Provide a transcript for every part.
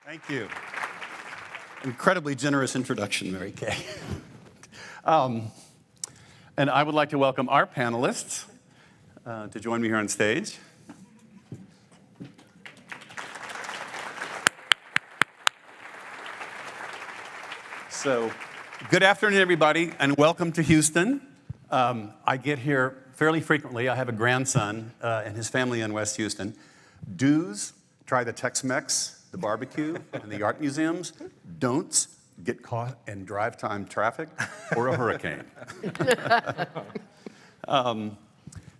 Thank you. Incredibly generous introduction, Mary Kay. And I would like to welcome our panelists to join me here on stage. So, good afternoon, everybody, and welcome to Houston. I get here fairly frequently. I have a grandson and his family in West Houston. Do's, try the Tex-Mex, the barbecue, and the art museums. Don'ts, get caught in drive time traffic or a hurricane.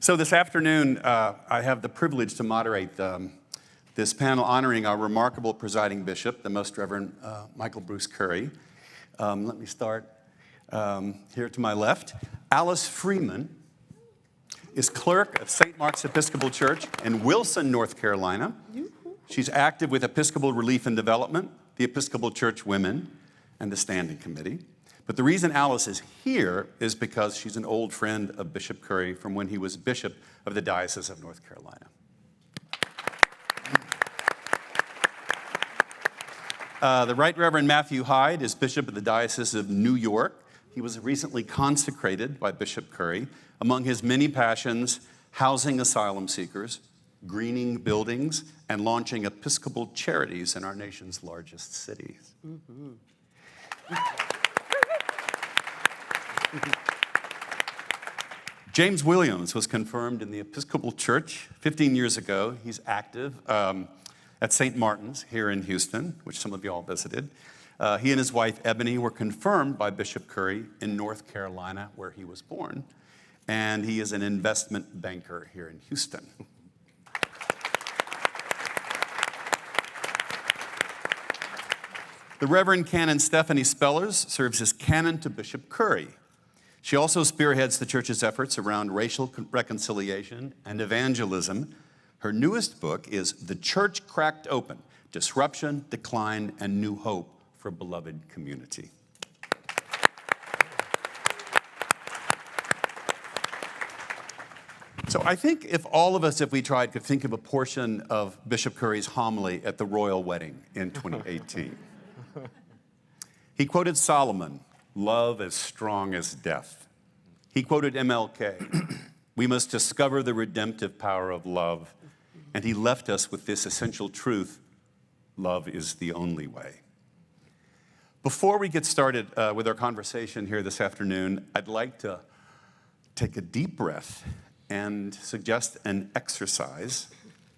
So this afternoon, I have the privilege to moderate this panel honoring our remarkable presiding bishop, the Most Reverend Michael Bruce Curry. Let me start here to my left. Alice Freeman is clerk of St. Mark's Episcopal Church in Wilson, North Carolina. She's active with Episcopal Relief and Development, the Episcopal Church Women, and the Standing Committee. But the reason Alice is here is because she's an old friend of Bishop Curry from when he was bishop of the Diocese of North Carolina. The Right Reverend Matthew Hyde is Bishop of the Diocese of New York. He was recently consecrated by Bishop Curry. Among his many passions, housing asylum seekers, greening buildings, and launching Episcopal charities in our nation's largest cities. Mm-hmm. James Williams was confirmed in the Episcopal Church 15 years ago. He's active at St. Martin's here in Houston, which some of you all visited. He and his wife, Ebony, were confirmed by Bishop Curry in North Carolina, where he was born. And he is an investment banker here in Houston. The Reverend Canon Stephanie Spellers serves as canon to Bishop Curry. She also spearheads the church's efforts around racial reconciliation and evangelism. Her newest book is The Church Cracked Open: Disruption, Decline, and New Hope for a Beloved Community. So I think if all of us, if we tried, could think of a portion of Bishop Curry's homily at the royal wedding in 2018. He quoted Solomon, "Love as strong as death." He quoted MLK, "We must discover the redemptive power of love." And he left us with this essential truth: love is the only way. Before we get started with our conversation here this afternoon, I'd like to take a deep breath and suggest an exercise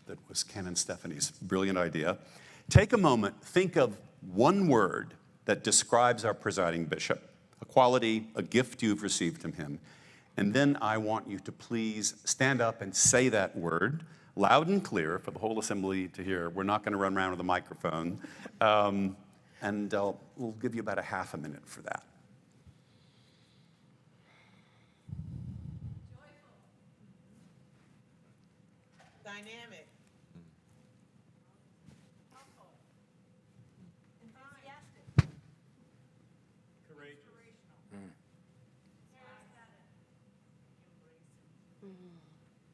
that was Canon Stephanie's brilliant idea. Take a moment, think of one word that describes our presiding bishop, a quality, a gift you've received from him. And then I want you to please stand up and say that word loud and clear for the whole assembly to hear. We're not going to run around with a microphone. We'll give you about a half a minute for that. Joyful. Dynamic. Helpful. Enthusiastic. Courageous.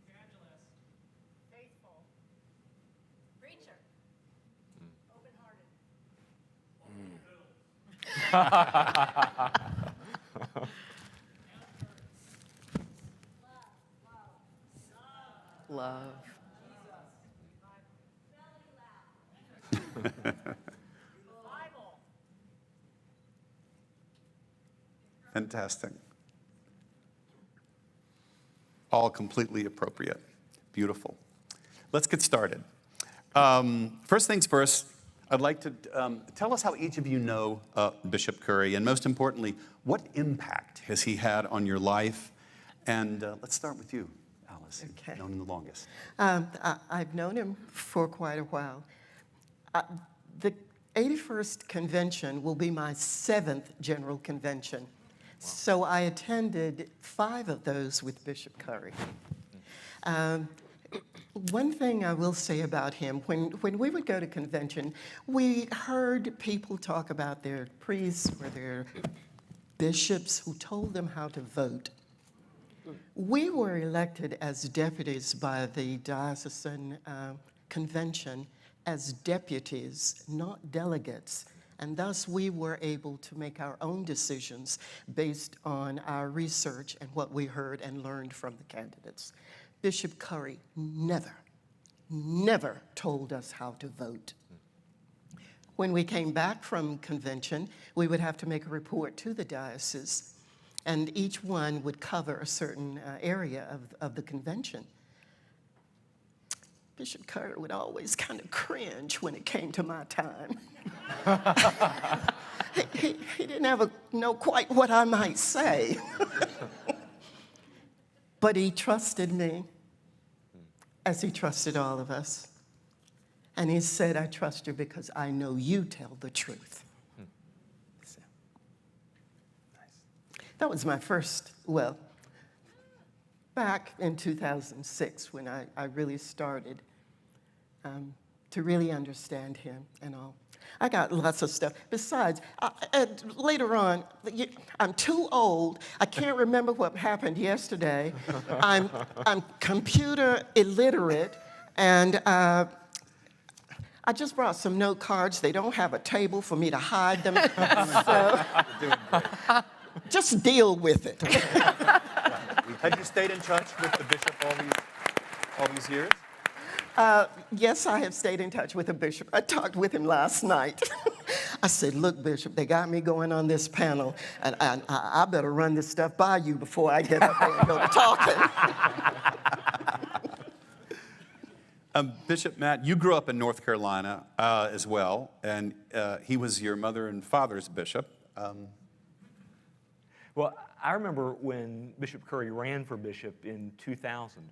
Evangelist. Faithful. Preacher. Open-hearted. Love. Bible. Fantastic. All completely appropriate. Beautiful. Let's get started. First things first, I'd like to tell us how each of you know Bishop Curry, and most importantly, what impact has he had on your life? And let's start with you, Alice. Okay. You've known him the longest. I've known him for quite a while. The 81st convention will be my 7th general convention. Wow. So I attended 5 of those with Bishop Curry. One thing I will say about him, when we would go to convention, we heard people talk about their priests or their bishops who told them how to vote. We were elected as deputies by the diocesan convention as deputies, not delegates. And thus we were able to make our own decisions based on our research and what we heard and learned from the candidates. Bishop Curry never told us how to vote. When we came back from convention, we would have to make a report to the diocese, and each one would cover a certain area of the convention. Bishop Curry would always kind of cringe when it came to my time. he didn't ever know quite what I might say. But he trusted me, as he trusted all of us. And he said, I trust you because I know you tell the truth. So, that was my first, well, back in 2006 when I really started to really understand him and all. I got lots of stuff. Besides, later on, I'm too old. I can't remember what happened yesterday. I'm computer illiterate, and I just brought some note cards. They don't have a table for me to hide them. So just deal with it. Have you stayed in touch with the bishop all these years? Yes, I have stayed in touch with the bishop. I talked with him last night. I said, look, Bishop, they got me going on this panel, and I better run this stuff by you before I get up there and go to talking. Bishop Matt, you grew up in North Carolina as well, and he was your mother and father's bishop. Well, I remember when Bishop Curry ran for bishop in 2000.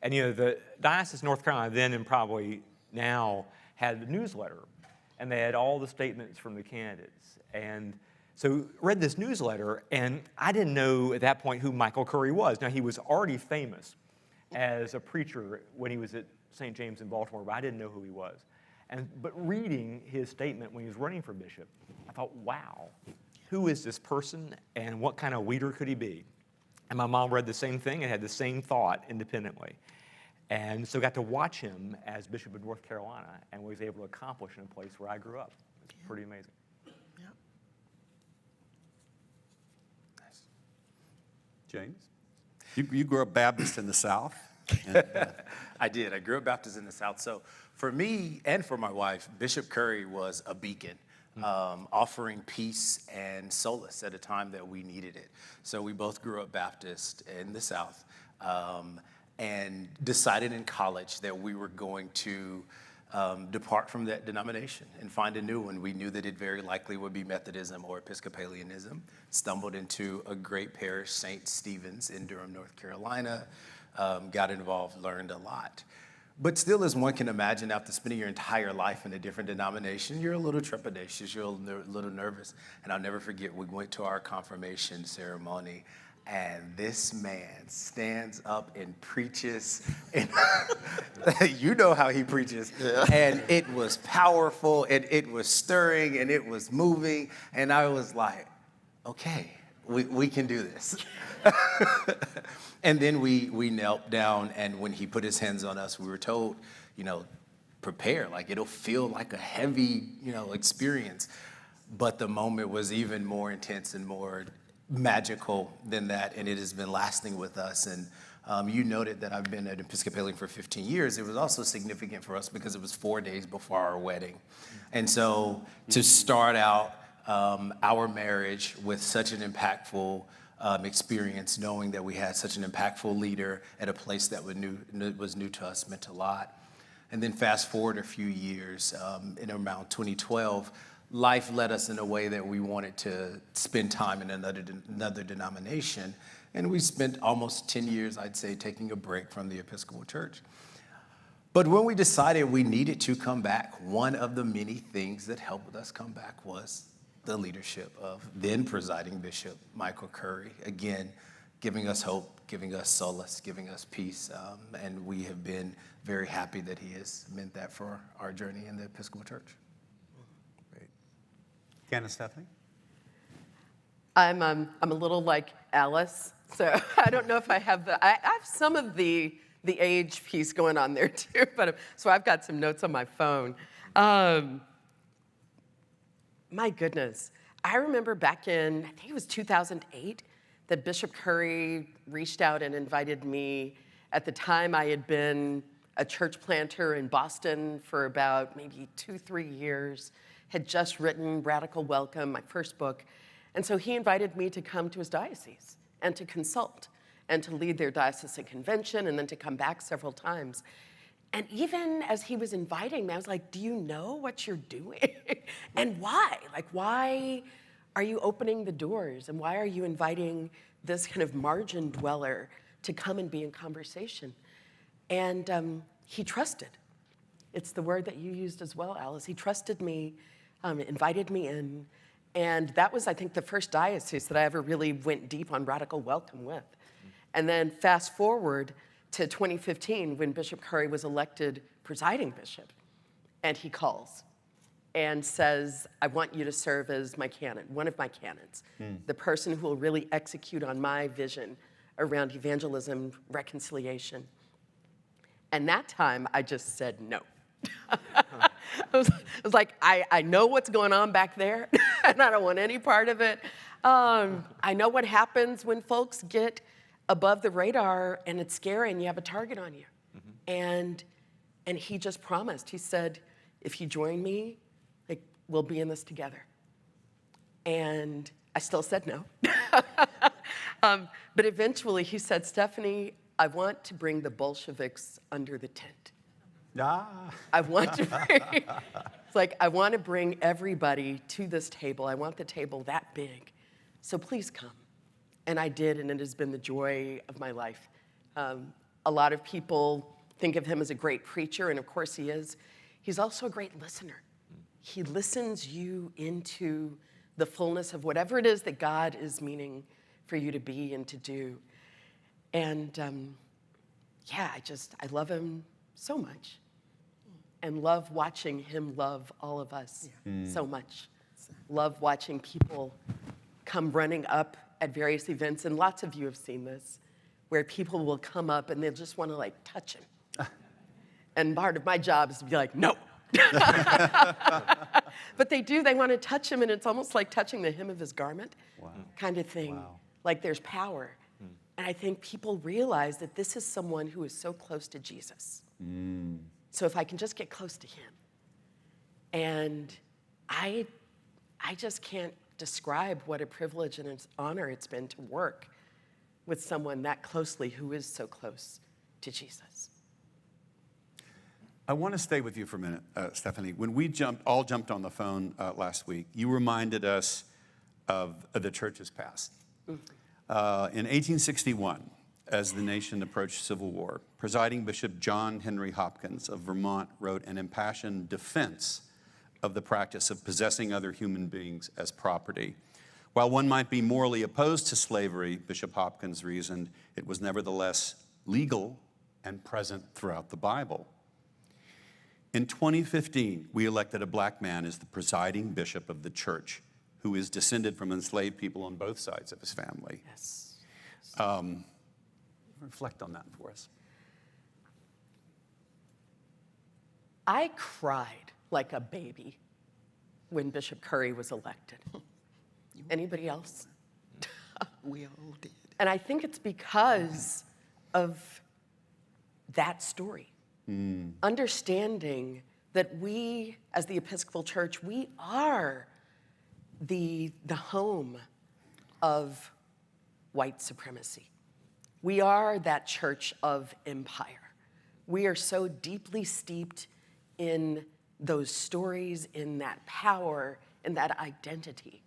And, you know, the Diocese of North Carolina then and probably now had a newsletter, and they had all the statements from the candidates. And so read this newsletter, and I didn't know at that point who Michael Curry was. Now, he was already famous as a preacher when he was at St. James in Baltimore, but I didn't know who he was. But reading his statement when he was running for bishop, I thought, wow, who is this person, and what kind of leader could he be? And my mom read the same thing and had the same thought independently. And so got to watch him as Bishop of North Carolina and was able to accomplish in a place where I grew up. It's pretty amazing. Yeah. Nice. James? You grew up Baptist in the South? And, I did. I grew up Baptist in the South. So for me and for my wife, Bishop Curry was a beacon. Offering peace and solace at a time that we needed it. So we both grew up Baptist in the South and decided in college that we were going to depart from that denomination and find a new one. We knew that it very likely would be Methodism or Episcopalianism. Stumbled into a great parish, St. Stephen's in Durham, North Carolina. Got involved, learned a lot. But still, as one can imagine, after spending your entire life in a different denomination, you're a little trepidatious, you're a little nervous. And I'll never forget, we went to our confirmation ceremony, and this man stands up and preaches. And you know how he preaches. Yeah. And it was powerful, and it was stirring, and it was moving. And I was like, okay, we can do this. And then we knelt down, and when he put his hands on us, we were told, prepare, like it'll feel like a heavy, experience. But the moment was even more intense and more magical than that, and it has been lasting with us. And you noted that I've been an Episcopalian for 15 years. It was also significant for us because it was 4 days before our wedding. And so to start out our marriage with such an impactful experience, knowing that we had such an impactful leader at a place that was new to us, meant a lot. And then fast forward a few years, in around 2012, life led us in a way that we wanted to spend time in another denomination. And we spent almost 10 years, I'd say, taking a break from the Episcopal Church. But when we decided we needed to come back, one of the many things that helped us come back was the leadership of then presiding Bishop Michael Curry, again, giving us hope, giving us solace, giving us peace. And we have been very happy that he has meant that for our journey in the Episcopal Church. Great. Canna Stephanie? I'm a little like Alice, so I don't know if I have I have some of the the age piece going on there too. But so I've got some notes on my phone. My goodness. I remember back in, I think it was 2008, that Bishop Curry reached out and invited me. At the time, I had been a church planter in Boston for about maybe 2-3 years, had just written Radical Welcome, my first book. And so he invited me to come to his diocese and to consult and to lead their diocesan convention and then to come back several times. And even as he was inviting me, I was like, do you know what you're doing? And why? Like, why are you opening the doors? And why are you inviting this kind of margin dweller to come and be in conversation? And he trusted. It's the word that you used as well, Alice. He trusted me, invited me in. And that was, I think, the first diocese that I ever really went deep on Radical Welcome with. And then fast forward to 2015 when Bishop Curry was elected presiding bishop. And he calls and says, I want you to serve as my canon, one of my canons, the person who will really execute on my vision around evangelism, reconciliation. And that time, I just said no. It was like, I know what's going on back there, and I don't want any part of it. I know what happens when folks get above the radar, and it's scary, and you have a target on you. And he just promised. He said, if you join me, like, we'll be in this together. And I still said no. But eventually, he said, Stephanie, I want to bring the Bolsheviks under the tent. I want to bring, it's like, I want to bring everybody to this table. I want the table that big. So please come. And I did, and it has been the joy of my life. A lot of people think of him as a great preacher, and of course he is. He's also a great listener. He listens you into the fullness of whatever it is that God is meaning for you to be and to do. And yeah, I love him so much, and love watching him love all of us so much. Love watching people come running up at various events, and lots of you have seen this, where people will come up and they'll just want to like touch him. And part of my job is to be like, no. But they do, they want to touch him, and it's almost like touching the hem of his garment kind of thing. Like there's power. And I think people realize that this is someone who is so close to Jesus. So if I can just get close to him. And I just can't describe what a privilege and an honor it's been to work with someone that closely who is so close to Jesus. I want to stay with you for a minute, Stephanie. When we all jumped on the phone last week, you reminded us of the church's past. In 1861, as the nation approached civil war, presiding Bishop John Henry Hopkins of Vermont wrote an impassioned defense of the practice of possessing other human beings as property. While one might be morally opposed to slavery, Bishop Hopkins reasoned it was nevertheless legal and present throughout the Bible. In 2015, we elected a black man as the presiding bishop of the church, who is descended from enslaved people on both sides of his family. Yes. Reflect on that for us. I cried like a baby when Bishop Curry was elected. Anybody else? We all did. And I think it's because of that story. Understanding that we, as the Episcopal Church, we are the home of white supremacy. We are that church of empire. We are so deeply steeped in those stories, in that power, in that identity.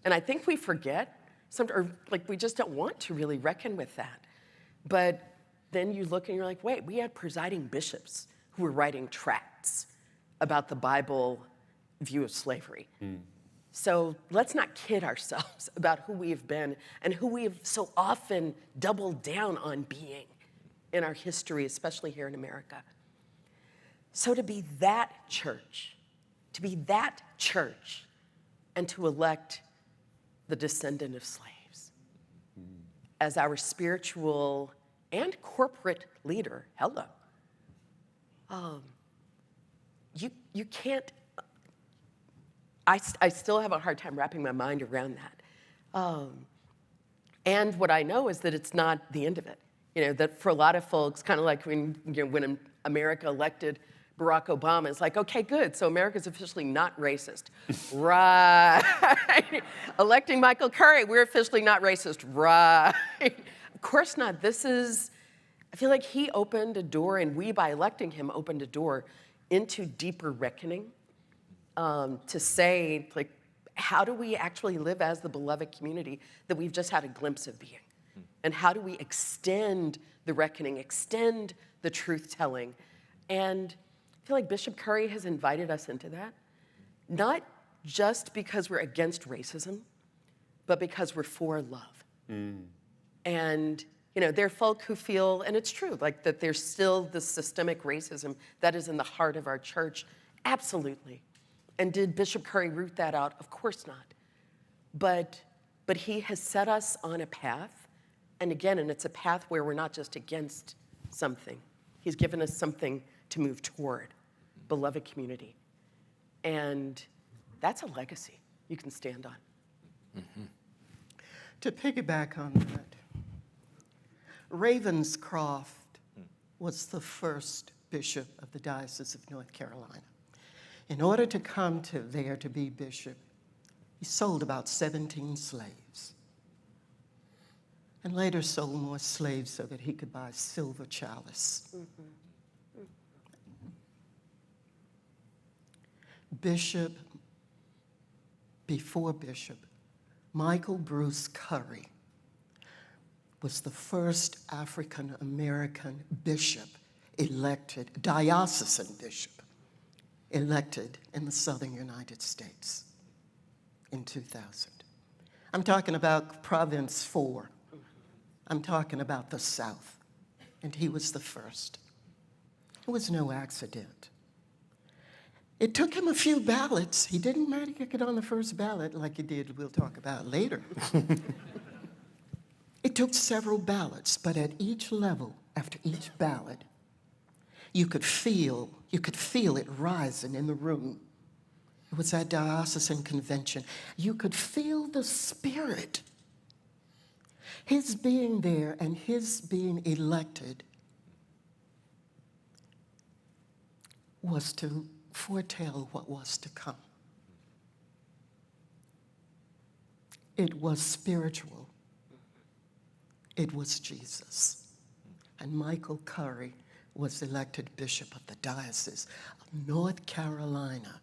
And I think we forget, or like we just don't want to really reckon with that. But then you look and you're like, wait, we had presiding bishops who were writing tracts about the Bible view of slavery. So let's not kid ourselves about who we have been and who we have so often doubled down on being in our history, especially here in America. So to be that church, and to elect the descendant of slaves as our spiritual and corporate leader. Hello. You can't, I still have a hard time wrapping my mind around that. And what I know is that it's not the end of it. That for a lot of folks, kind of like when America elected Barack Obama, it's like, okay, good, so America's officially not racist. Right. Electing Michael Curry, we're officially not racist. Right. Of course not. I feel like he opened a door, and we, by electing him, opened a door into deeper reckoning, to say, like, how do we actually live as the beloved community that we've just had a glimpse of being? And how do we extend the reckoning, extend the truth-telling? And I feel like Bishop Curry has invited us into that, not just because we're against racism, but because we're for love. And there are folk who feel, and it's true, like that there's still this systemic racism that is in the heart of our church. Absolutely. And did Bishop Curry root that out? Of course not. But he has set us on a path, and it's a path where we're not just against something. He's given us something to move toward, beloved community. And that's a legacy you can stand on. Mm-hmm. To piggyback on that, Ravenscroft was the first bishop of the Diocese of North Carolina. In order to come to there to be bishop, he sold about 17 slaves, and later sold more slaves so that he could buy silver chalice. Before Bishop, Michael Bruce Curry was the first African-American bishop elected, diocesan bishop, elected in the southern United States in 2000. I'm talking about Province 4. I'm talking about the South, and he was the first. It was no accident. It took him a few ballots. He didn't manage to get on the first ballot like he did, we'll talk about later. It took several ballots, but at each level, after each ballot, you could feel it rising in the room. It was at diocesan convention. You could feel the spirit. His being there and his being elected was to foretell what was to come. It was spiritual. It was Jesus. And Michael Curry was elected bishop of the Diocese of North Carolina,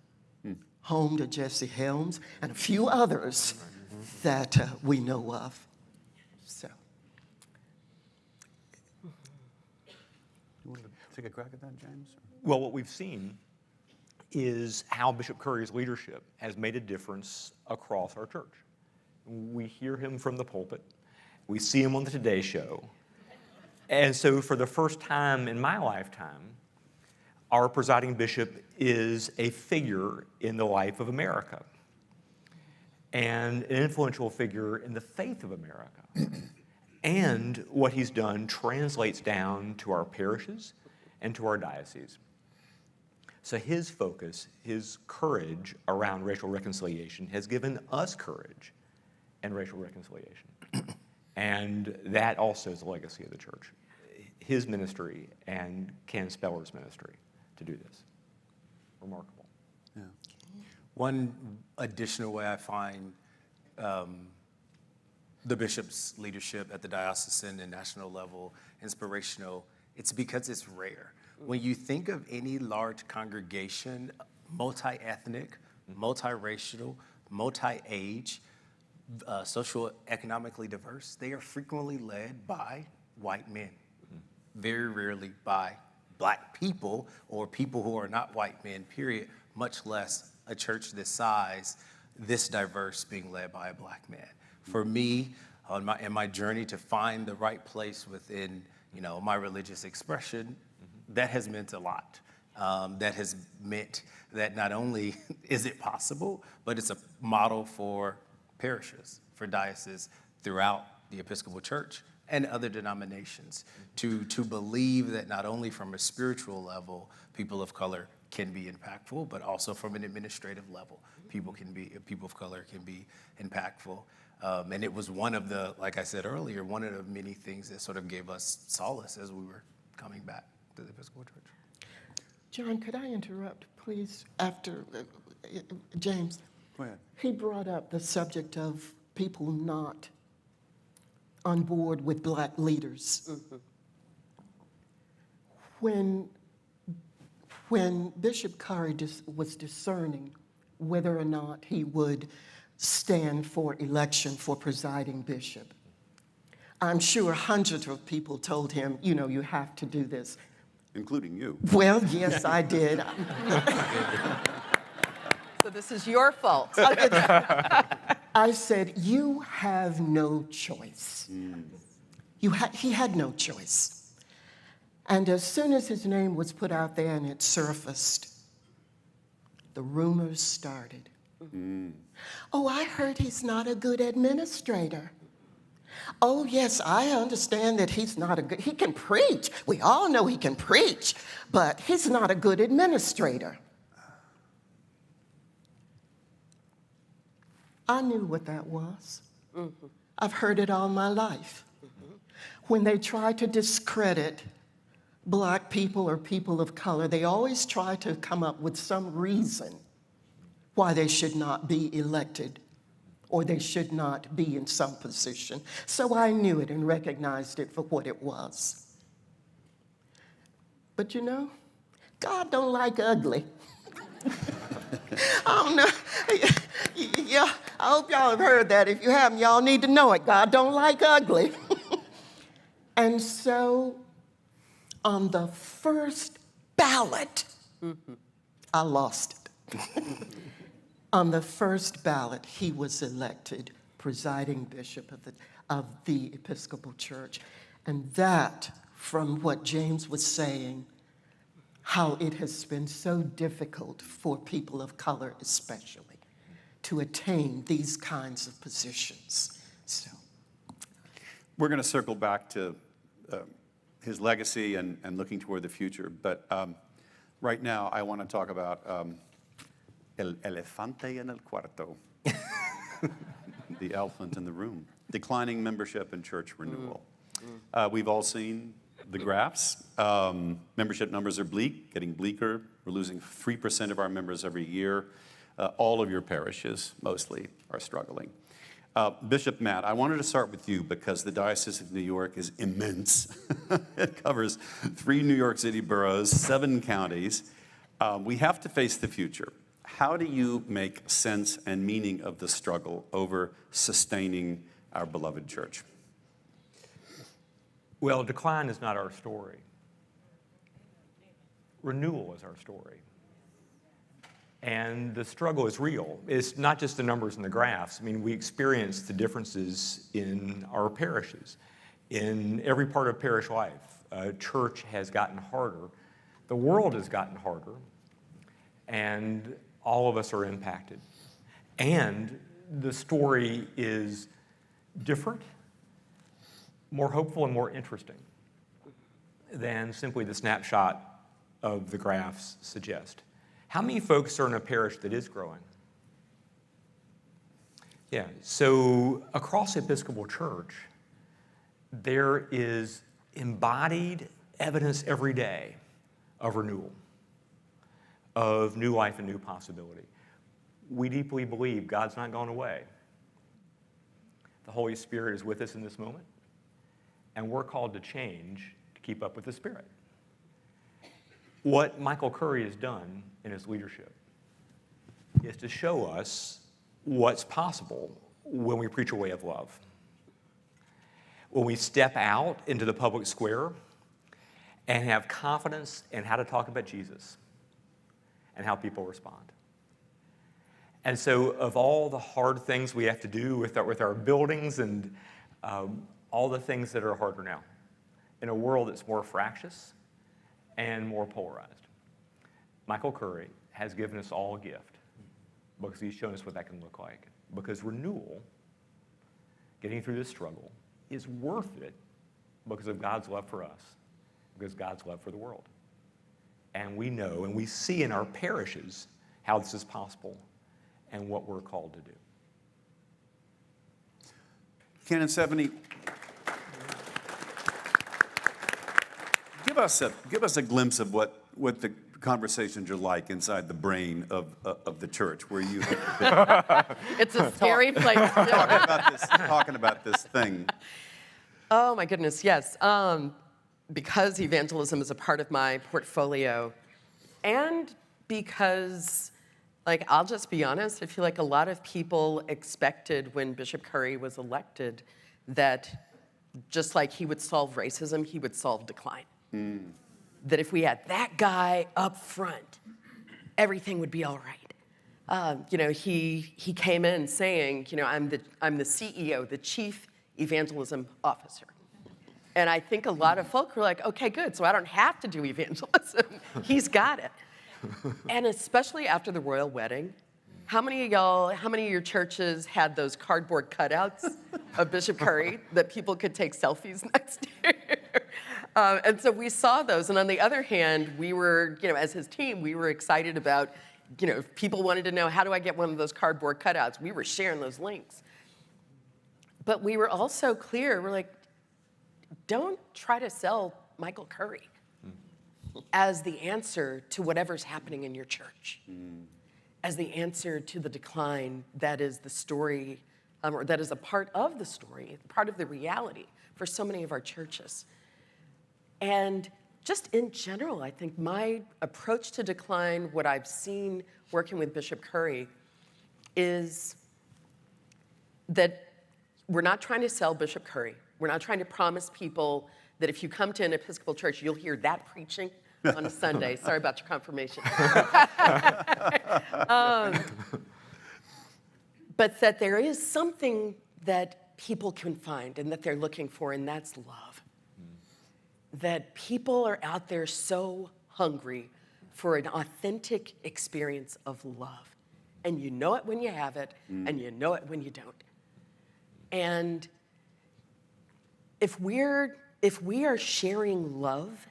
home to Jesse Helms and a few others that we know of. So, You want to take a crack at that, James? Well, what we've seen is how Bishop Curry's leadership has made a difference across our church. We hear him from the pulpit. We see him on the Today Show. And so for the first time in my lifetime, our presiding bishop is a figure in the life of America and an influential figure in the faith of America. And what he's done translates down to our parishes and to our dioceses. So his focus, his courage around racial reconciliation has given us courage and racial reconciliation. And that also is a legacy of the church. His ministry and Ken Speller's ministry to do this. Remarkable. Yeah. One additional way I find the bishop's leadership at the diocesan and national level inspirational, it's because it's rare. When you think of any large congregation, multi-ethnic, multiracial, multi-age, socioeconomically diverse, they are frequently led by white men. Very rarely by black people or people who are not white men, period, much less a church this size, this diverse, being led by a black man. For me, in my journey to find the right place within, my religious expression, that has meant a lot. That has meant that not only is it possible, but it's a model for parishes, for dioceses throughout the Episcopal Church and other denominations to believe that not only from a spiritual level, people of color can be impactful, but also from an administrative level, people of color can be impactful. And it was one of the, like I said earlier, one of the many things that sort of gave us solace as we were coming back to the Episcopal Church. John, could I interrupt, please, after James? Go ahead. He brought up the subject of people not on board with black leaders. When Bishop Curry was discerning whether or not he would stand for election for presiding bishop, I'm sure hundreds of people told him, you know, you have to do this. Including you. Well, yes, I did. So this is your fault. I said, you have no choice. He had no choice. And as soon as his name was put out there and it surfaced, the rumors started. Oh, I heard he's not a good administrator. Oh, yes, I understand that he's not a good, he can preach. We all know he can preach, but he's not a good administrator. I knew what that was. I've heard it all my life. When they try to discredit black people or people of color, they always try to come up with some reason why they should not be elected or they should not be in some position. So I knew it and recognized it for what it was. But you know, God don't like ugly. I don't know. Yeah, I hope y'all have heard that. If you haven't, y'all need to know it. God don't like ugly. And so on the first ballot, I lost it. On the first ballot, he was elected presiding bishop of the Episcopal Church. And that, from what James was saying, how it has been so difficult for people of color especially to attain these kinds of positions. So, We're going to circle back to his legacy and looking toward the future. But right now, I want to talk about el elefante en el cuarto, the elephant in the room, declining membership and church renewal. We've all seen the graphs. Membership numbers are bleak, getting bleaker. We're losing 3% of our members every year. All of your parishes, mostly, are struggling. Bishop Matt, I wanted to start with you because the Diocese of New York is immense. It covers 3 New York City boroughs, 7 counties. We have to face the future. How do you make sense and meaning of the struggle over sustaining our beloved church? Well, decline is not our story. Renewal is our story. And the struggle is real. It's not just the numbers and the graphs. I mean, we experience the differences in our parishes. In every part of parish life, church has gotten harder. The world has gotten harder. And all of us are impacted. And the story is different, more hopeful, and more interesting than simply the snapshot of the graphs suggest. How many folks are in a parish that is growing? Yeah, so across the Episcopal Church, there is embodied evidence every day of renewal, of new life and new possibility. We deeply believe God's not gone away. The Holy Spirit is with us in this moment, and we're called to change to keep up with the Spirit. What Michael Curry has done in his leadership is to show us what's possible when we preach a way of love. When we step out into the public square and have confidence in how to talk about Jesus and how people respond. And so of all the hard things we have to do with our buildings and all the things that are harder now, in a world that's more fractious and more polarized, Michael Curry has given us all a gift because he's shown us what that can look like. Because renewal, getting through this struggle, is worth it because of God's love for us, because of God's love for the world. And we know and we see in our parishes how this is possible and what we're called to do. Canon 70, give us a glimpse of what the conversations are like inside the brain of the church, where you have been It's a scary place. talking about this thing. Oh my goodness, yes. Because evangelism is a part of my portfolio, and because, like, I'll just be honest, I feel like a lot of people expected when Bishop Curry was elected that just like he would solve racism, he would solve decline. That if we had that guy up front, everything would be all right. He came in saying, I'm the CEO, the Chief Evangelism Officer. And I think a lot of folk were like, okay, good, so I don't have to do evangelism. He's got it. And especially after the royal wedding, how many of your churches had those cardboard cutouts of Bishop Curry that people could take selfies next to? And so we saw those. And on the other hand, we were, as his team, we were excited about, if people wanted to know, how do I get one of those cardboard cutouts? We were sharing those links. But we were also clear, we're like, don't try to sell Michael Curry as the answer to whatever's happening in your church, as the answer to the decline that is the story, or that is a part of the story, part of the reality for so many of our churches. And just in general, I think my approach to decline, what I've seen working with Bishop Curry, is that we're not trying to sell Bishop Curry. We're not trying to promise people that if you come to an Episcopal church, you'll hear that preaching on a Sunday. Sorry about your confirmation. But that there is something that people can find and that they're looking for, and that's love. That people are out there so hungry for an authentic experience of love. And you know it when you have it, and you know it when you don't. And if we are sharing love,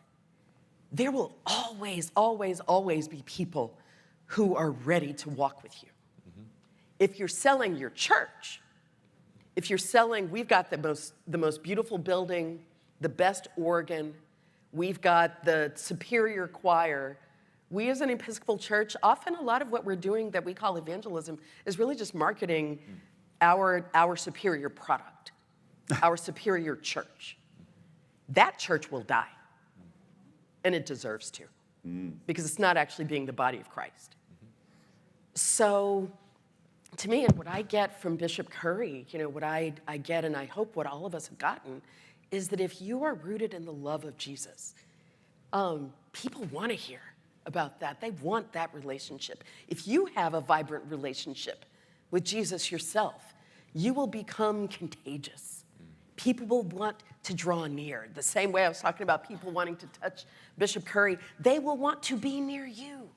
there will always, always, always be people who are ready to walk with you. If you're selling your church, if you're selling, we've got the most beautiful building, the best organ, we've got the superior choir. We as an Episcopal church, often a lot of what we're doing that we call evangelism is really just marketing our superior product, our superior church. That church will die, and it deserves to, because it's not actually being the body of Christ. So to me, and what I get from Bishop Curry, what I get, and I hope what all of us have gotten, is that if you are rooted in the love of Jesus, people want to hear about that. They want that relationship. If you have a vibrant relationship with Jesus yourself, you will become contagious. People will want to draw near. The same way I was talking about people wanting to touch Bishop Curry, they will want to be near you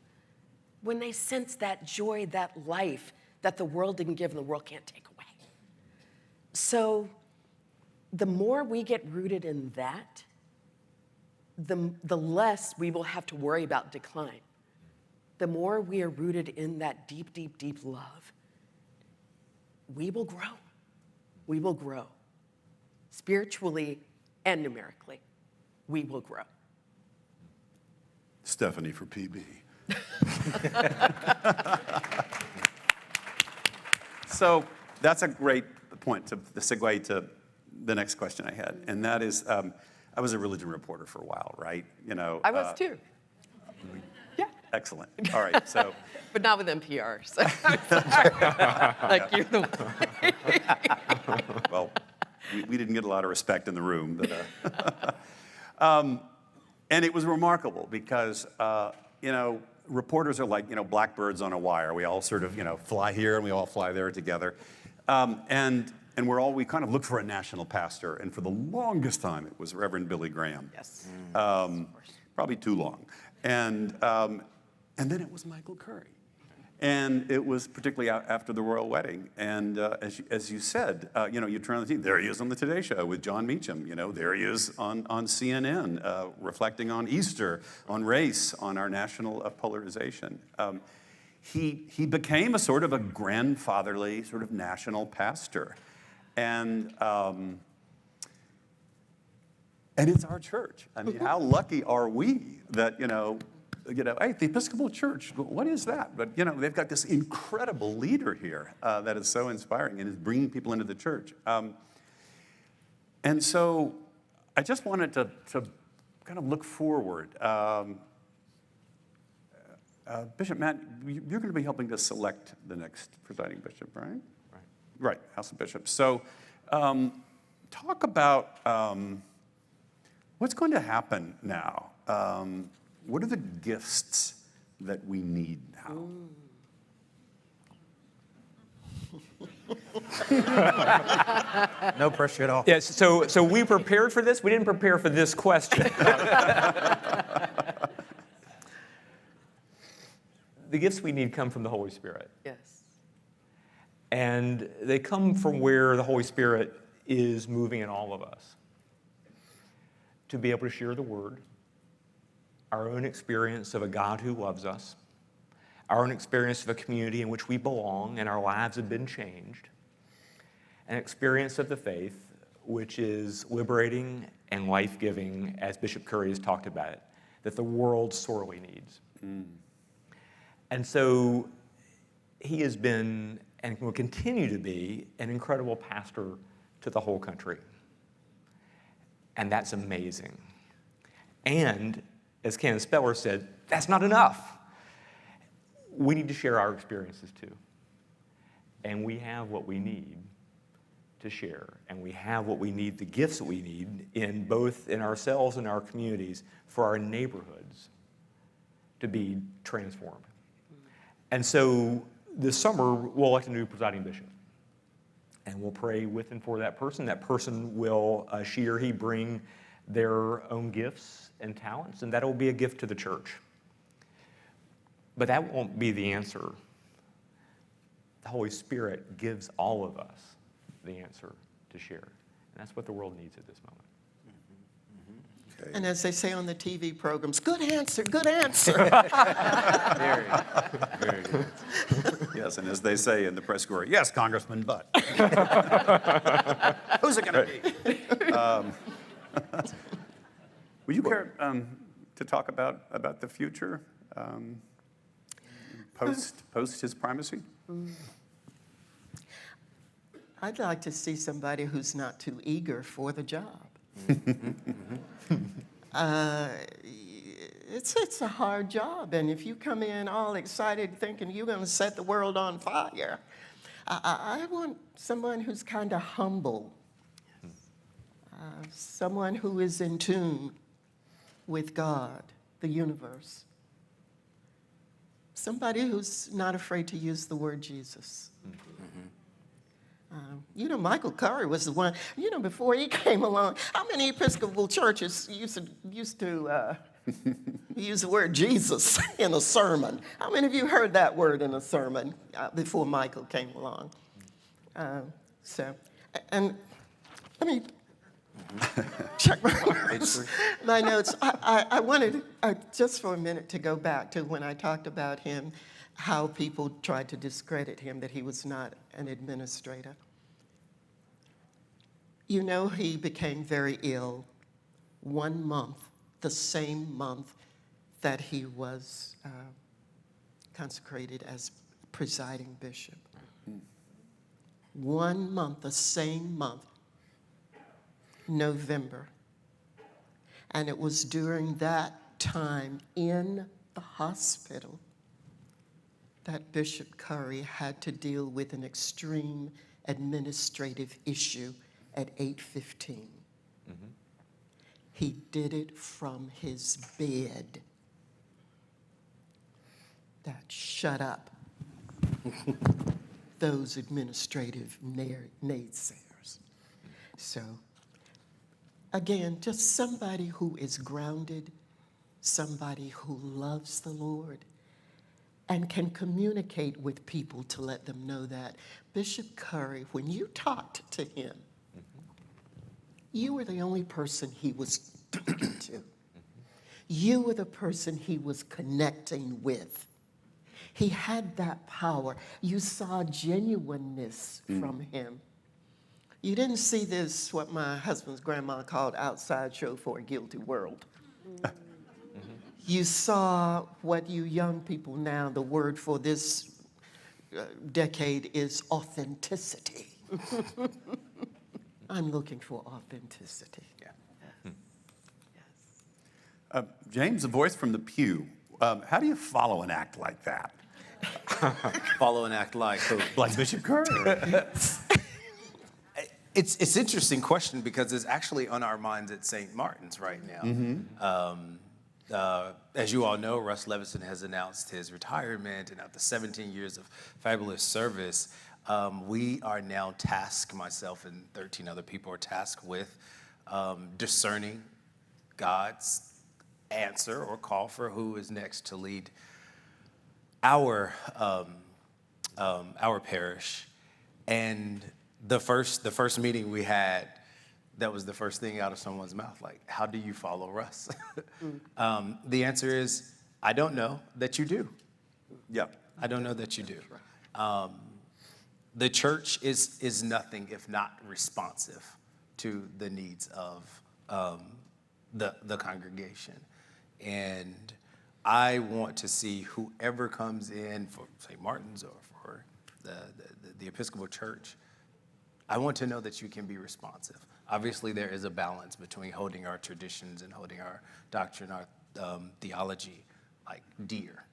when they sense that joy, that life that the world didn't give and the world can't take away. So the more we get rooted in that, the less we will have to worry about decline. The more we are rooted in that deep, deep, deep love, we will grow. We will grow. Spiritually and numerically, we will grow. Stephanie for PB. So that's a great point to segue to the next question I had, and that is, I was a religion reporter for a while, right? I was too. Yeah. Excellent. All right, so. But not with NPR. So. Like you're the one. Well, we didn't get a lot of respect in the room, but, and it was remarkable because, reporters are like, blackbirds on a wire. We all sort of, fly here and we all fly there together. And we kind of look for a national pastor, and for the longest time it was Reverend Billy Graham. Yes. Probably too long. And then it was Michael Curry. And it was particularly after the royal wedding. And as you said, you turn on the TV, there he is on the Today Show with John Meacham. There he is on CNN, reflecting on Easter, on race, on our national polarization. He became a sort of a grandfatherly sort of national pastor. And it's our church. I mean, how lucky are we that, hey, the Episcopal Church, what is that? But, they've got this incredible leader here that is so inspiring and is bringing people into the church. And so I just wanted to kind of look forward. Bishop Matt, you're going to be helping to select the next presiding bishop, right? Right, House of Bishops. So talk about what's going to happen now. What are the gifts that we need now? No pressure at all. Yes, so we prepared for this. We didn't prepare for this question. The gifts we need come from the Holy Spirit. Yes. And they come from where the Holy Spirit is moving in all of us. To be able to share the word, our own experience of a God who loves us, our own experience of a community in which we belong and our lives have been changed, an experience of the faith which is liberating and life-giving, as Bishop Curry has talked about it, that the world sorely needs. And so he has been and will continue to be an incredible pastor to the whole country. And that's amazing. And as Ken Speller said, that's not enough. We need to share our experiences too. And we have what we need to share. And we have what we need, the gifts that we need, in both in ourselves and our communities for our neighborhoods to be transformed. And so this summer, we'll elect a new presiding bishop. And we'll pray with and for that person. That person will, she or he, bring their own gifts and talents, and that will be a gift to the church. But that won't be the answer. The Holy Spirit gives all of us the answer to share. And that's what the world needs at this moment. Okay. And as they say on the TV programs, good answer, good answer. Very, very good. Yes, and as they say in the press corps, yes, Congressman, but. Who's it going to be? Would you care to talk about the future post his primacy? I'd like to see somebody who's not too eager for the job. It's a hard job, and if you come in all excited thinking you're going to set the world on fire, I want someone who's kind of humble, someone who is in tune with God, the universe, somebody who's not afraid to use the word Jesus. Michael Curry was the one, before he came along, how many Episcopal churches used to use the word Jesus in a sermon? How many of you heard that word in a sermon before Michael came along? And let me check my notes. I wanted just for a minute to go back to when I talked about him, how people tried to discredit him, that he was not an administrator. He became very ill 1 month, the same month that he was consecrated as presiding bishop. 1 month, the same month, November. And it was during that time in the hospital that Bishop Curry had to deal with an extreme administrative issue at 8:15. He did it from his bed. That shut up those administrative naysayers. So, again, just somebody who is grounded, somebody who loves the Lord, and can communicate with people to let them know that. Bishop Curry, when you talked to him, you were the only person he was talking to. You were the person he was connecting with. He had that power. You saw genuineness from him. You didn't see this, what my husband's grandma called outside show for a guilty world. You saw what you young people now, the word for this decade is authenticity. I'm looking for authenticity. James, a voice from the pew. How do you follow an act like that? Follow and act like who? Like Bishop Curry. It's an interesting question because it's actually on our minds at St. Martin's right now. As you all know, Russ Levinson has announced his retirement, and after 17 years of fabulous service, we are now tasked, myself and 13 other people are tasked with discerning God's answer or call for who is next to lead our parish. And the first meeting we had, that was the first thing out of someone's mouth, like, how do you follow Russ? The answer is, I don't know that you do. Yeah. I don't know that you do. The church is nothing if not responsive to the needs of the congregation. And I want to see whoever comes in for St. Martin's or for the Episcopal Church, I want to know that you can be responsive. Obviously, there is a balance between holding our traditions and holding our doctrine, our theology, like dear,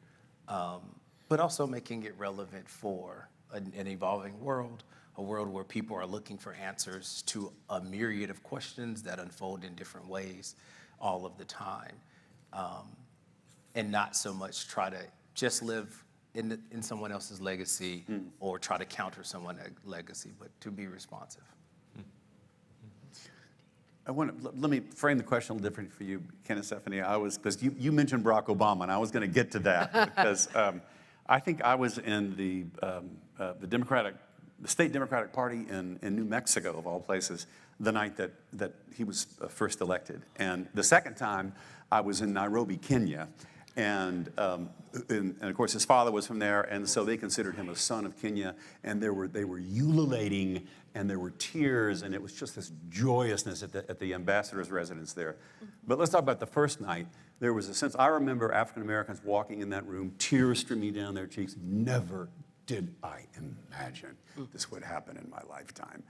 but also making it relevant for an evolving world, a world where people are looking for answers to a myriad of questions that unfold in different ways all of the time, and not so much try to just live in someone else's legacy or try to counter someone's legacy, but to be responsive. Let me frame the question a little different for you, Ken and Stephanie. Because you mentioned Barack Obama, and I was going to get to that because I think I was in the state Democratic Party in New Mexico, of all places, the night that he was first elected. And the second time, I was in Nairobi, Kenya. And of course, his father was from there, and so they considered him a son of Kenya. And they were ululating, and there were tears, and it was just this joyousness at the ambassador's residence there. But let's talk about the first night. There was a sense, I remember African Americans walking in that room, tears streaming down their cheeks. Never did I imagine this would happen in my lifetime.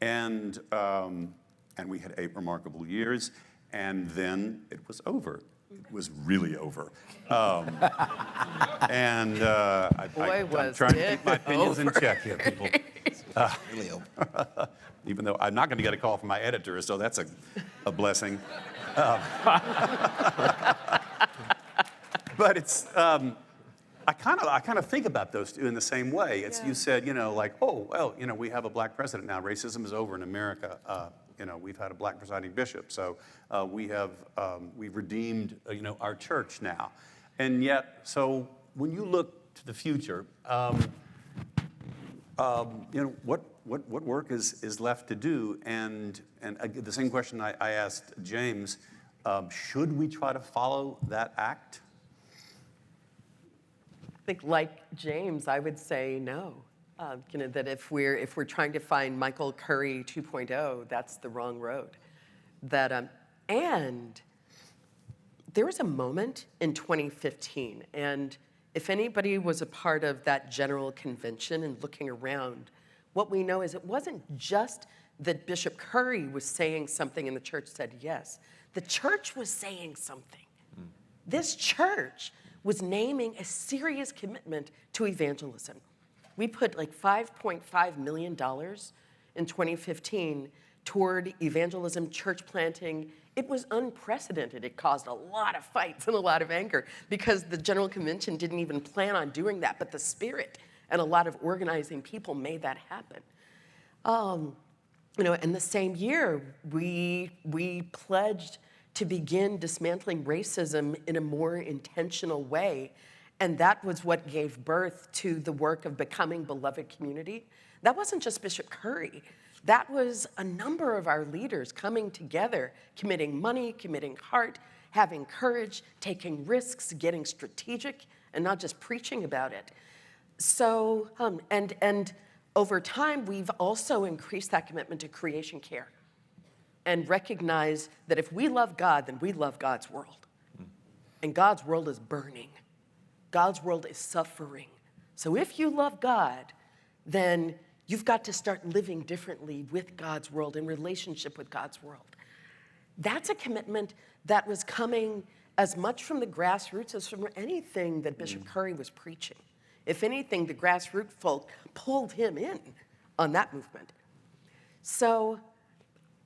And we had 8 remarkable years, and then it was over. It was really over. I'm trying to keep my opinions in check here, people. Really over. Even though I'm not going to get a call from my editor, so that's a blessing. But it's, I kind of think about those two in the same way. It's, you said, like, oh, well, we have a black president now. Racism is over in America. We've had a black presiding bishop, so we've redeemed, our church now. And yet, so when you look to the future, what work is left to do? And the same question I asked James, should we try to follow that act? I think, like James, I would say no. That if we're trying to find Michael Curry 2.0, that's the wrong road. And there was a moment in 2015, and if anybody was a part of that general convention and looking around, what we know is it wasn't just that Bishop Curry was saying something and the church said yes. The church was saying something. This church was naming a serious commitment to evangelism. We put like $5.5 million in 2015 toward evangelism, church planting. It was unprecedented. It caused a lot of fights and a lot of anger because the General Convention didn't even plan on doing that, but the Spirit and a lot of organizing people made that happen. In the same year, we pledged to begin dismantling racism in a more intentional way. And that was what gave birth to the work of becoming beloved community. That wasn't just Bishop Curry. That was a number of our leaders coming together, committing money, committing heart, having courage, taking risks, getting strategic, and not just preaching about it. So, and over time, we've also increased that commitment to creation care and recognize that if we love God, then we love God's world. And God's world is burning. God's world is suffering. So if you love God, then you've got to start living differently with God's world, in relationship with God's world. That's a commitment that was coming as much from the grassroots as from anything that Bishop Curry was preaching. If anything, the grassroots folk pulled him in on that movement. So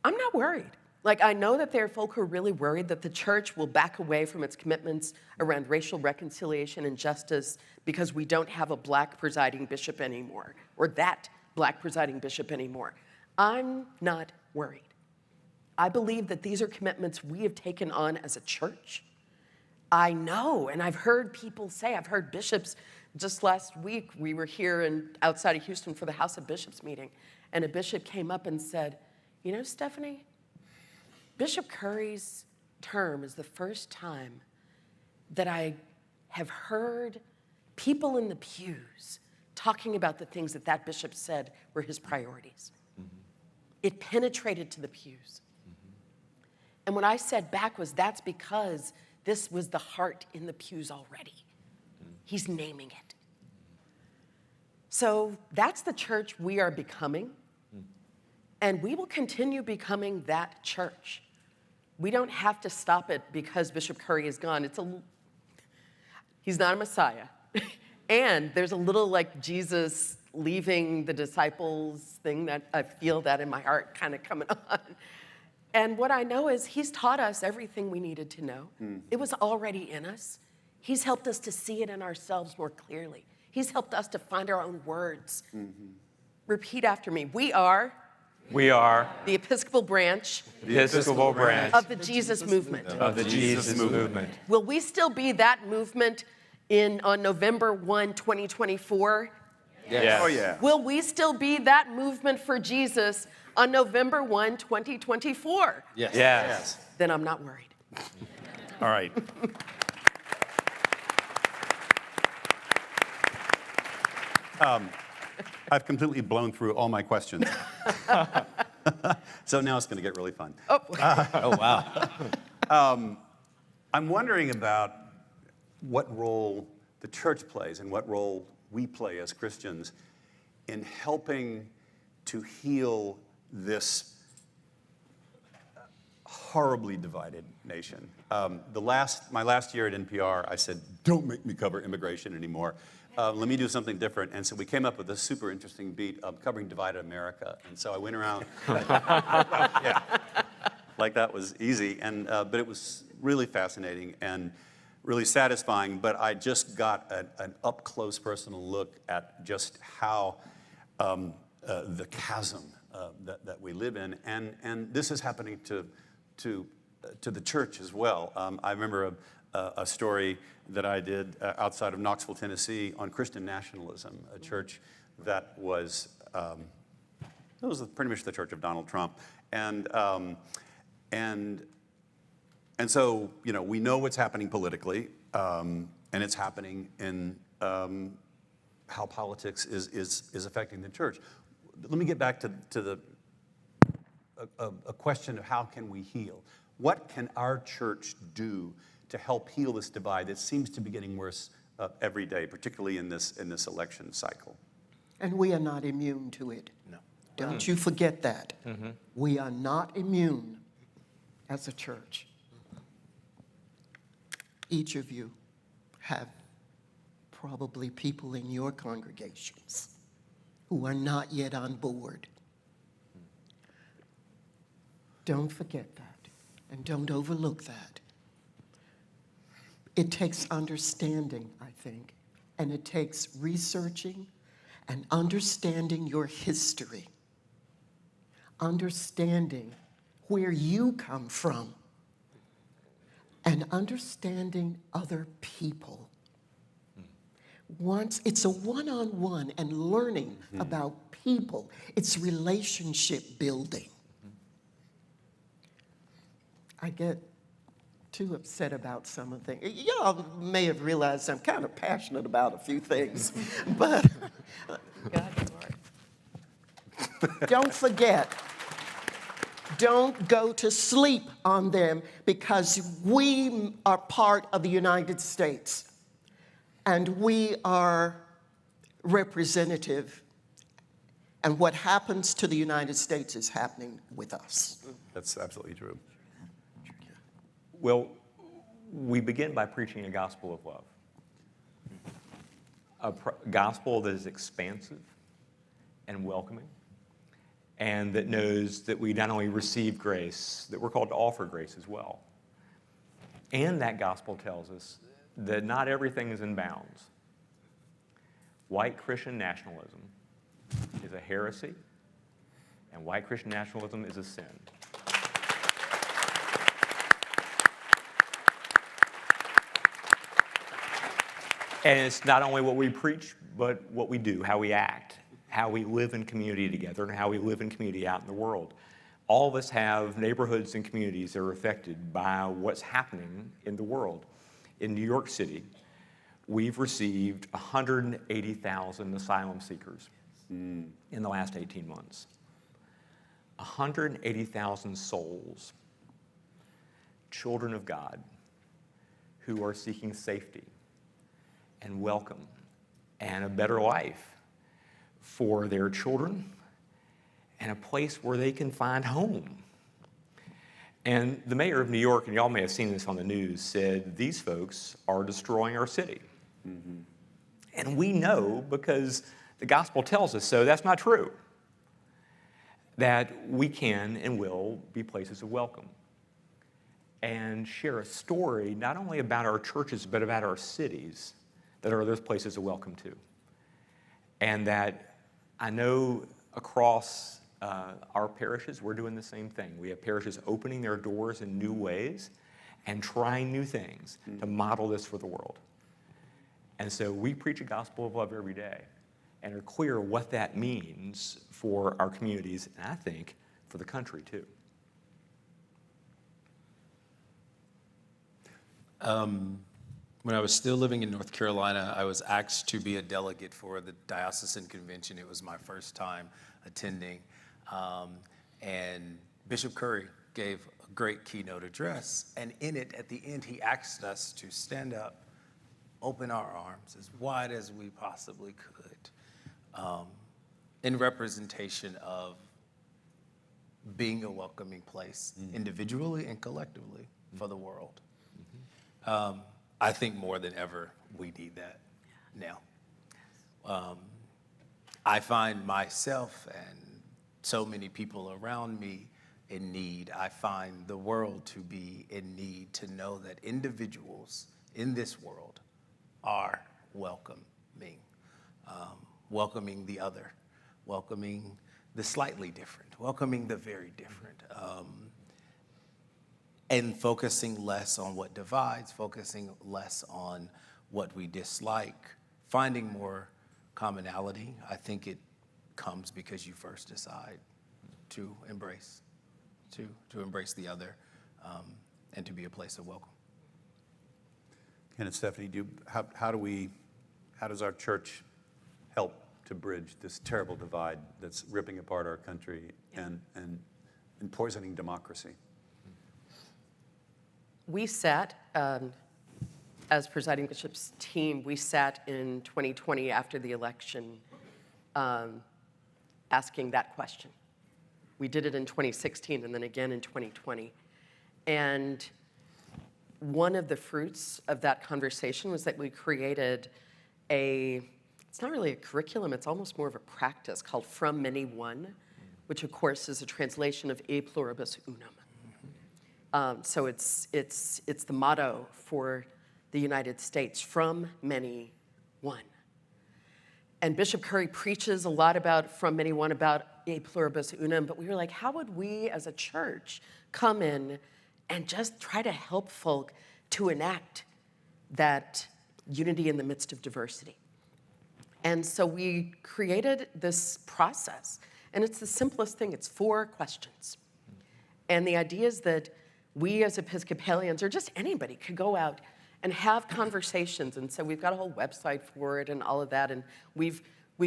I'm not worried. Like, I know that there are folk who are really worried that the church will back away from its commitments around racial reconciliation and justice because we don't have a black presiding bishop anymore, or that black presiding bishop anymore. I'm not worried. I believe that these are commitments we have taken on as a church. I know, and I've heard people say, I've heard bishops, just last week, we were here outside of Houston for the House of Bishops meeting, and a bishop came up and said, you know, Stephanie, Bishop Curry's term is the first time that I have heard people in the pews talking about the things that that bishop said were his priorities. It penetrated to the pews. And what I said back was, that's because this was the heart in the pews already. He's naming it. So that's the church we are becoming. And we will continue becoming that church. We don't have to stop it because Bishop Curry is gone. He's not a Messiah. And there's a little like Jesus leaving the disciples thing that I feel that in my heart kind of coming on. And what I know is he's taught us everything we needed to know. It was already in us. He's helped us to see it in ourselves more clearly. He's helped us to find our own words. Repeat after me. We are the Episcopal branch of the Jesus movement. Will we still be that movement on November 1, 2024? Yes. Oh, yeah. Will we still be that movement for Jesus on November 1, 2024? Yes. Then I'm not worried. All right. I've completely blown through all my questions. So now it's going to get really fun. Oh, Oh, wow. I'm wondering about what role the church plays and what role we play as Christians in helping to heal this horribly divided nation. My last year at NPR, I said, don't make me cover immigration anymore. Let me do something different. And so we came up with a super interesting beat of covering divided America. And so I went around, yeah, like that was easy. But it was really fascinating and really satisfying. But I just got an up-close personal look at just how the chasm that we live in. And this is happening to the church as well. I remember a story that I did outside of Knoxville, Tennessee, on Christian nationalism, a church that was pretty much the church of Donald Trump, and so we know what's happening politically, and it's happening in how politics is affecting the church. Let me get back to a question of how can we heal. What can our church do to help heal this divide that seems to be getting worse every day, particularly in this election cycle? And we are not immune to it. No. Don't you forget that. We are not immune as a church. Each of you have probably people in your congregations who are not yet on board. Don't forget that, and don't overlook that. It takes understanding, I think, and it takes researching and understanding your history, understanding where you come from, and understanding other people. it's a one-on-one and learning about people. It's relationship building. I get too upset about some of the things. Y'all may have realized I'm kind of passionate about a few things, but don't forget, don't go to sleep on them, because we are part of the United States and we are representative, and what happens to the United States is happening with us. That's absolutely true. Well, we begin by preaching a gospel of love. A gospel that is expansive and welcoming, and that knows that we not only receive grace, that we're called to offer grace as well. And that gospel tells us that not everything is in bounds. White Christian nationalism is a heresy, and white Christian nationalism is a sin. And it's not only what we preach, but what we do, how we act, how we live in community together, and how we live in community out in the world. All of us have neighborhoods and communities that are affected by what's happening in the world. In New York City, we've received 180,000 asylum seekers in the last 18 months. 180,000 souls, children of God, who are seeking safety and welcome and a better life for their children and a place where they can find home. And the mayor of New York, and y'all may have seen this on the news, said these folks are destroying our city. And we know, because the gospel tells us so, that's not true. That we can and will be places of welcome and share a story not only about our churches but about our cities that are those places of welcome too. And that I know across our parishes we're doing the same thing. We have parishes opening their doors in new ways and trying new things to model this for the world. And so we preach a gospel of love every day and are clear what that means for our communities, and I think for the country too. When I was still living in North Carolina, I was asked to be a delegate for the diocesan convention. It was my first time attending. And Bishop Curry gave a great keynote address. And in it, at the end, he asked us to stand up, open our arms as wide as we possibly could, in representation of being a welcoming place, individually and collectively, for the world. I think more than ever, we need that now. I find myself and so many people around me in need. I find the world to be in need to know that individuals in this world are welcoming, welcoming the other, welcoming the slightly different, welcoming the very different. And focusing less on what divides, focusing less on what we dislike, finding more commonality. I think it comes because you first decide to embrace the other, and to be a place of welcome. Ken and Stephanie, how does our church help to bridge this terrible divide that's ripping apart our country and poisoning democracy? We sat, as Presiding Bishop's team, we sat in 2020 after the election asking that question. We did it in 2016 and then again in 2020. And one of the fruits of that conversation was that we created it's not really a curriculum, it's almost more of a practice called From Many One, which of course is a translation of E Pluribus Unum. So it's the motto for the United States, from many, one. And Bishop Curry preaches a lot about from many, one, about E Pluribus Unum, but we were like, how would we as a church come in and just try to help folk to enact that unity in the midst of diversity? And so we created this process, and it's the simplest thing. It's 4 questions. And the idea is that we as Episcopalians, or just anybody, could go out and have conversations. And so we've got a whole website for it and all of that. And we've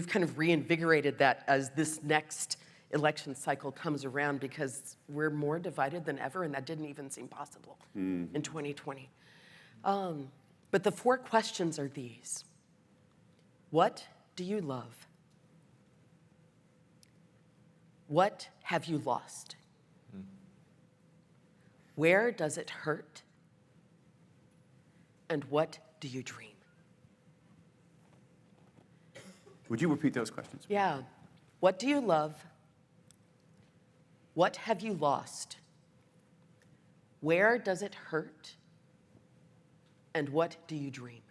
kind of reinvigorated that as this next election cycle comes around, because we're more divided than ever, and that didn't even seem possible in 2020. But the 4 questions are these. What do you love? What have you lost? Where does it hurt? And what do you dream? Would you repeat those questions? Yeah. What do you love? What have you lost? Where does it hurt? And what do you dream?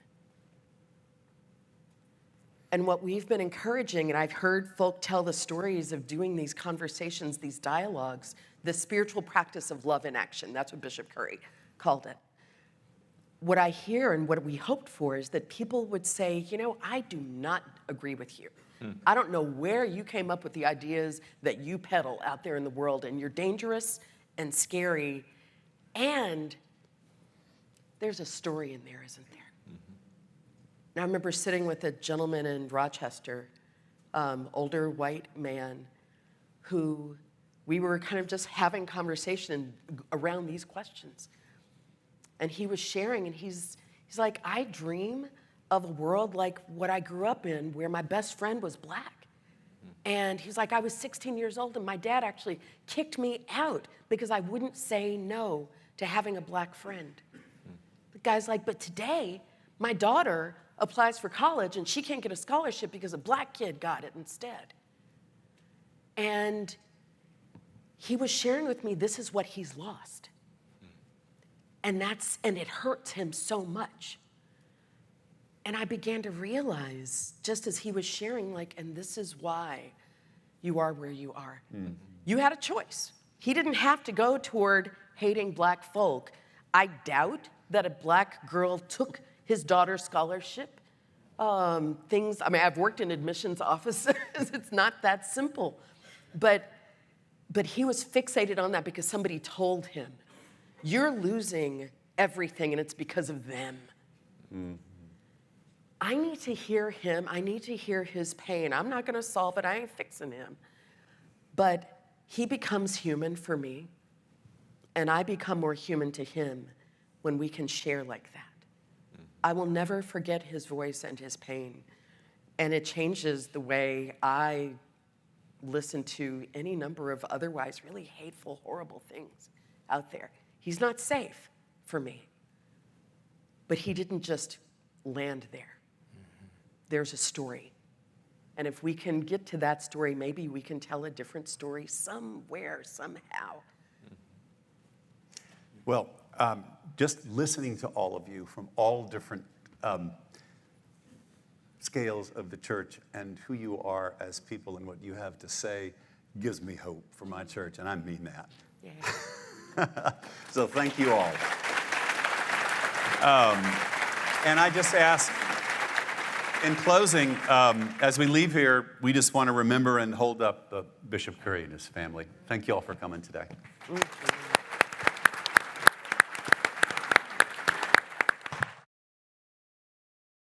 And what we've been encouraging, and I've heard folk tell the stories of doing these conversations, these dialogues, the spiritual practice of love in action. That's what Bishop Curry called it. What I hear and what we hoped for is that people would say, you know, I do not agree with you. I don't know where you came up with the ideas that you peddle out there in the world, and you're dangerous and scary, and there's a story in there, isn't there? Now, I remember sitting with a gentleman in Rochester, older white man, who we were kind of just having conversation around these questions. And he was sharing, and he's like, I dream of a world like what I grew up in, where my best friend was black. And he's like, I was 16 years old, and my dad actually kicked me out because I wouldn't say no to having a black friend. The guy's like, but today, my daughter applies for college, and she can't get a scholarship because a black kid got it instead. And he was sharing with me, this is what he's lost. And it hurts him so much. And I began to realize, just as he was sharing, like, and this is why you are where you are. You had a choice. He didn't have to go toward hating black folk. I doubt that a black girl took his daughter's scholarship. I've worked in admissions offices. It's not that simple. But he was fixated on that because somebody told him, you're losing everything, and it's because of them. I need to hear him. I need to hear his pain. I'm not going to solve it. I ain't fixing him. But he becomes human for me, and I become more human to him when we can share like that. I will never forget his voice and his pain, and it changes the way I listen to any number of otherwise really hateful, horrible things out there. He's not safe for me, but he didn't just land there. There's a story. And if we can get to that story, maybe we can tell a different story somewhere, somehow. Well, just listening to all of you from all different scales of the church and who you are as people and what you have to say gives me hope for my church, and I mean that. Yeah. So thank you all. And I just ask, in closing, as we leave here, we just want to remember and hold up Bishop Curry and his family. Thank you all for coming today.